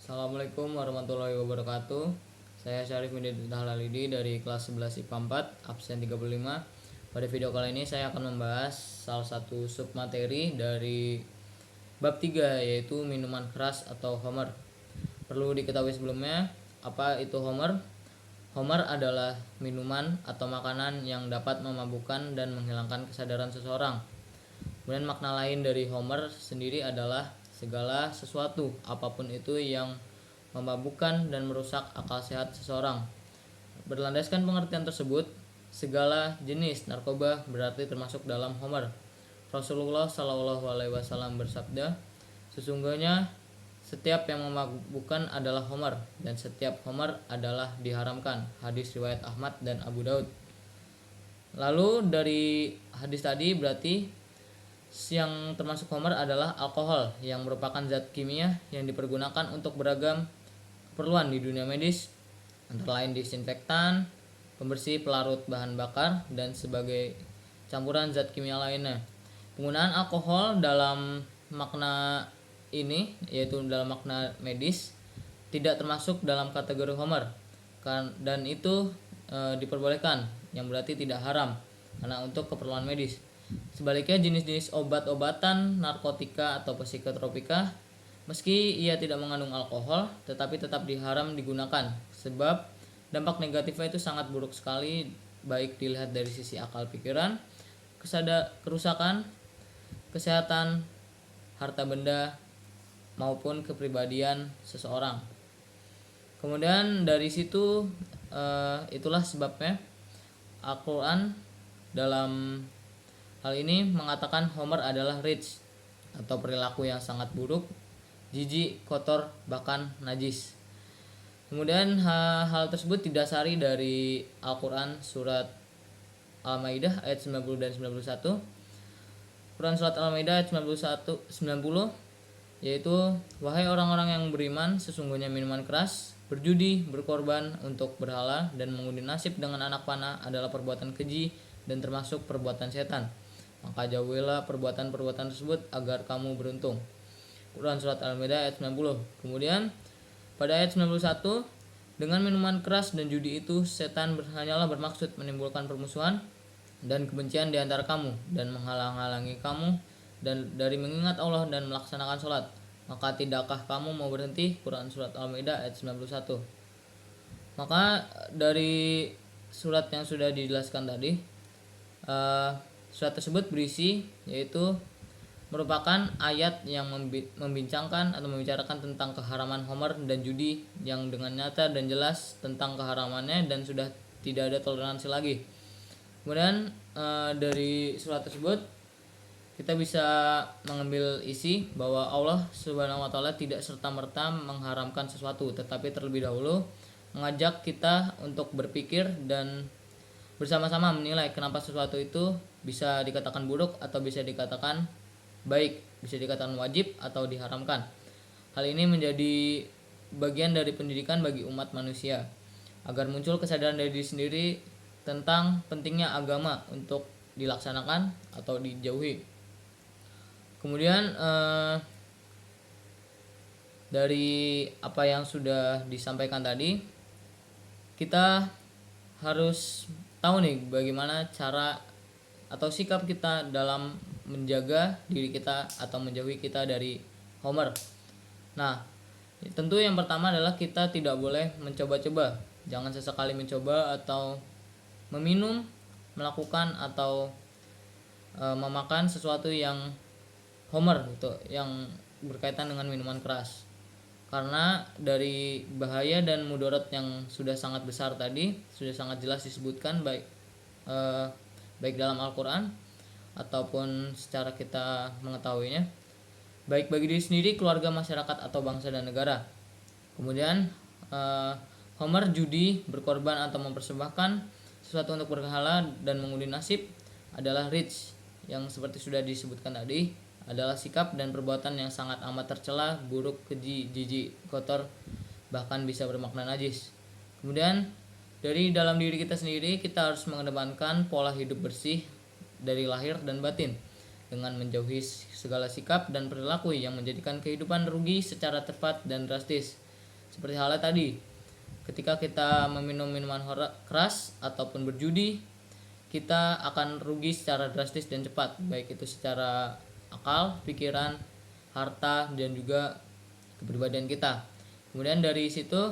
Assalamualaikum warahmatullahi wabarakatuh. Saya Syarif Mididahlalidi dari kelas 11 IPA 4, absen 35. Pada video kali ini saya akan membahas salah satu submateri dari bab 3, yaitu minuman keras atau homer. Perlu diketahui sebelumnya, apa itu homer? Homer adalah minuman atau makanan yang dapat memabukkan dan menghilangkan kesadaran seseorang. Kemudian makna lain dari homer sendiri adalah segala sesuatu, apapun itu yang memabukkan dan merusak akal sehat seseorang. Berlandaskan pengertian tersebut, segala jenis narkoba berarti termasuk dalam homer. Rasulullah SAW bersabda, sesungguhnya setiap yang memabukkan adalah homer, dan setiap homer adalah diharamkan. Hadis riwayat Ahmad dan Abu Daud. Lalu dari hadis tadi berarti yang termasuk homer adalah alkohol, yang merupakan zat kimia yang dipergunakan untuk beragam keperluan di dunia medis, antara lain disinfektan, pembersih, pelarut bahan bakar, dan sebagai campuran zat kimia lainnya. Penggunaan alkohol dalam makna ini, yaitu dalam makna medis, tidak termasuk dalam kategori homer, dan itu diperbolehkan, yang berarti tidak haram karena untuk keperluan medis. Sebaliknya, jenis-jenis obat-obatan, narkotika atau psikotropika, meski ia tidak mengandung alkohol, tetapi tetap diharam digunakan, sebab dampak negatifnya itu sangat buruk sekali, baik dilihat dari sisi akal pikiran, kerusakan, kesehatan, harta benda, maupun kepribadian seseorang. Kemudian dari situ itulah sebabnya Al-Quran dalam hal ini mengatakan homer adalah rich, atau perilaku yang sangat buruk, jijik, kotor, bahkan najis. Kemudian hal tersebut didasari dari Al-Quran surat Al-Maidah ayat 90 dan 91. Quran surat Al-Maidah ayat 90, yaitu, wahai orang-orang yang beriman, sesungguhnya minuman keras, berjudi, berkorban untuk berhala, dan mengundi nasib dengan anak panah adalah perbuatan keji dan termasuk perbuatan setan. Maka jauhilah perbuatan-perbuatan tersebut agar kamu beruntung. Quran surat Al-Maidah ayat 90. Kemudian pada ayat 91, dengan minuman keras dan judi itu setan hanyalah bermaksud menimbulkan permusuhan dan kebencian di antara kamu dan menghalang-halangi kamu dan dari mengingat Allah dan melaksanakan sholat. Maka tidakkah kamu mau berhenti? Quran surat Al-Maidah ayat 91. Maka dari surat yang sudah dijelaskan tadi, surat tersebut berisi, yaitu merupakan ayat yang membincangkan atau membicarakan tentang keharaman homer dan judi, yang dengan nyata dan jelas tentang keharamannya dan sudah tidak ada toleransi lagi. Kemudian dari surat tersebut kita bisa mengambil isi bahwa Allah Subhanahu wa taala tidak serta-merta mengharamkan sesuatu, tetapi terlebih dahulu mengajak kita untuk berpikir dan bersama-sama menilai kenapa sesuatu itu bisa dikatakan buruk atau bisa dikatakan baik, bisa dikatakan wajib atau diharamkan. Hal ini menjadi bagian dari pendidikan bagi umat manusia, agar muncul kesadaran dari diri sendiri tentang pentingnya agama untuk dilaksanakan atau dijauhi. Kemudian dari apa yang sudah disampaikan tadi, kita harus tahu nih bagaimana cara atau sikap kita dalam menjaga diri kita atau menjauhi kita dari homer. Nah, tentu yang pertama adalah kita tidak boleh mencoba-coba. Jangan sesekali mencoba atau meminum, melakukan atau memakan sesuatu yang homer, gitu, yang berkaitan dengan minuman keras. Karena dari bahaya dan mudarat yang sudah sangat besar tadi, sudah sangat jelas disebutkan baik dalam Al-Quran ataupun secara kita mengetahuinya, baik bagi diri sendiri, keluarga, masyarakat, atau bangsa dan negara. Kemudian homer, judi, berkorban atau mempersembahkan sesuatu untuk berhala dan mengundi nasib adalah rich, yang seperti sudah disebutkan tadi adalah sikap dan perbuatan yang sangat amat tercela, buruk, keji, jijik, kotor, bahkan bisa bermakna najis. Kemudian dari dalam diri kita sendiri, kita harus mengedepankan pola hidup bersih dari lahir dan batin, dengan menjauhi segala sikap dan perilaku yang menjadikan kehidupan rugi secara cepat dan drastis. Seperti halnya tadi, ketika kita meminum minuman keras ataupun berjudi, kita akan rugi secara drastis dan cepat, baik itu secara akal, pikiran, harta, dan juga kepribadian kita. Kemudian dari situ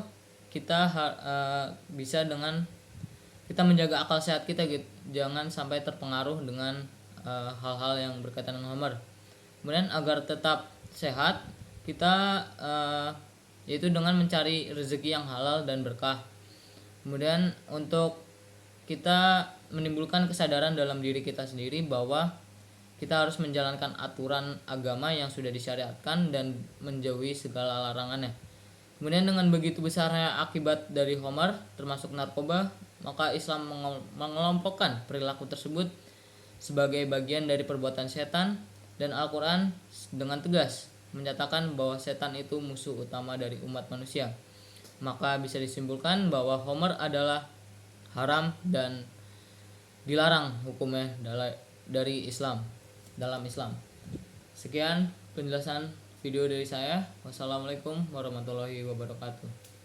kita bisa dengan kita menjaga akal sehat kita gitu, jangan sampai terpengaruh dengan hal-hal yang berkaitan dengan homer. Kemudian agar tetap sehat, kita yaitu dengan mencari rezeki yang halal dan berkah. Kemudian untuk kita menimbulkan kesadaran dalam diri kita sendiri bahwa kita harus menjalankan aturan agama yang sudah disyariatkan dan menjauhi segala larangannya. Kemudian dengan begitu besarnya akibat dari homer termasuk narkoba, maka Islam mengelompokkan perilaku tersebut sebagai bagian dari perbuatan setan, dan Al-Quran dengan tegas menyatakan bahwa setan itu musuh utama dari umat manusia. Maka bisa disimpulkan bahwa homer adalah haram dan dilarang hukumnya dari Islam, dalam Islam. Sekian penjelasan video dari saya. Wassalamualaikum warahmatullahi wabarakatuh.